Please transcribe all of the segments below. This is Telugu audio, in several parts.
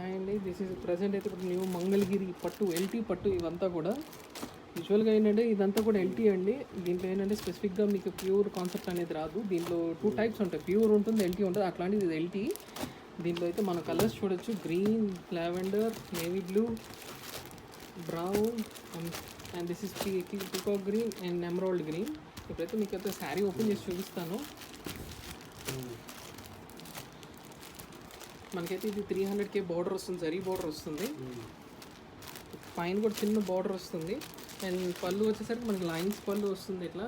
అండ్ దిస్ ఈజ్ ప్రజెంట్ అయితే ఇప్పుడు న్యూ మంగళగిరి పట్టు ఎల్టీ పట్టు ఇవంతా కూడా యూజువల్గా ఏంటంటే ఇదంతా కూడా ఎల్టీ అండి. దీంట్లో ఏంటంటే స్పెసిఫిక్గా మీకు ప్యూర్ కాన్సెప్ట్ అనేది రాదు. దీంట్లో 2 టైప్స్ ఉంటాయి, ప్యూర్ ఉంటుంది, ఎల్టీ ఉంటుంది. అట్లాంటిది ఇది ఎల్టీ. దీంట్లో అయితే మన కలర్స్ చూడొచ్చు, green, lavender, navy blue, brown and this is peacock green and emerald green. ఇప్పుడైతే మీకు అయితే శారీ ఓపెన్ చేసి చూపిస్తాను. మనకైతే ఇది 300K బార్డర్ వస్తుంది, జరీ బార్డర్ వస్తుంది. పైన కూడా చిన్న బార్డర్ వస్తుంది. అండ్ పళ్ళు వచ్చేసరికి మనకి లైన్స్ పళ్ళు వస్తుంది. ఇట్లా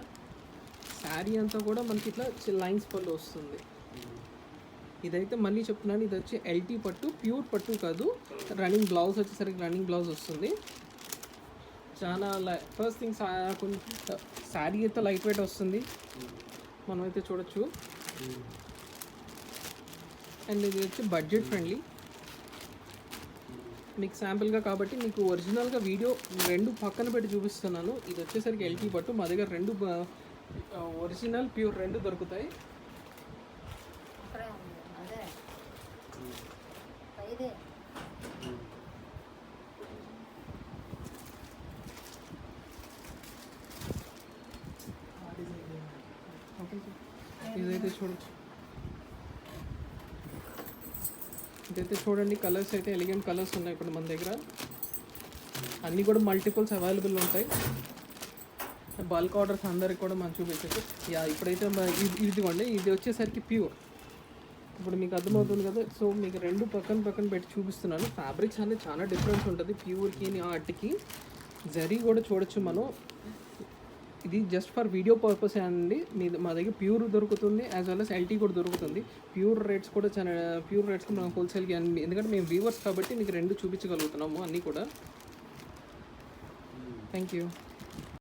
శారీ అంతా కూడా మనకి ఇట్లా లైన్స్ పళ్ళు వస్తుంది. ఇదైతే మళ్ళీ చెప్తున్నాను, ఇది వచ్చి ఎల్టీ పట్టు, ప్యూర్ పట్టు కాదు. రన్నింగ్ బ్లౌజ్ వచ్చేసరికి రన్నింగ్ బ్లౌజ్ వస్తుంది. చాలా ఫస్ట్ థింగ్స్ కొంచెం శారీ అయితే లైట్ వెయిట్ వస్తుంది, మనమైతే చూడొచ్చు. అండ్ ఇది వచ్చి బడ్జెట్ ఫ్రెండ్లీ మీకు శాంపుల్గా కాబట్టి మీకు ఒరిజినల్గా వీడియో 2 పక్కన పెట్టి చూపిస్తున్నాను. ఇది వచ్చేసరికి ఎల్టీ పట్టు. మా దగ్గర 2 ఒరిజినల్ ప్యూర్ 2 దొరుకుతాయి. ఇదైతే చూడొచ్చు, ఇదైతే చూడండి. కలర్స్ అయితే ఎలిగెంట్ కలర్స్ ఉన్నాయి ఇప్పుడు మన దగ్గర. అన్నీ కూడా మల్టిపుల్స్ అవైలబుల్ ఉంటాయి. బల్క్ ఆర్డర్స్ అందరికి కూడా మనం చూపించచ్చు. ఇప్పుడైతే ఇదిగోండి, ఇది వచ్చేసరికి ప్యూర్. ఇప్పుడు మీకు అర్థమవుతుంది కదా. సో మీకు 2 పక్కన పెట్టి చూపిస్తున్నాను. ఫ్యాబ్రిక్స్ అనేది చాలా డిఫరెన్స్ ఉంటుంది ప్యూర్కి ఆర్ట్కి. జరీ కూడా చూడొచ్చు మనం. ఇది జస్ట్ ఫర్ వీడియో పర్పస్ అండి. మా దగ్గర ప్యూర్ దొరుకుతుంది, యాజ్ వెల్ as ఎల్టీ కూడా దొరుకుతుంది. ప్యూర్ రేట్స్ కూడా చాలా ప్యూర్ రేట్స్కి మనం హోల్సేల్కి, ఎందుకంటే మేము వ్యూవర్స్ కాబట్టి మీకు 2 చూపించగలుగుతున్నాము అన్నీ కూడా. Thank you.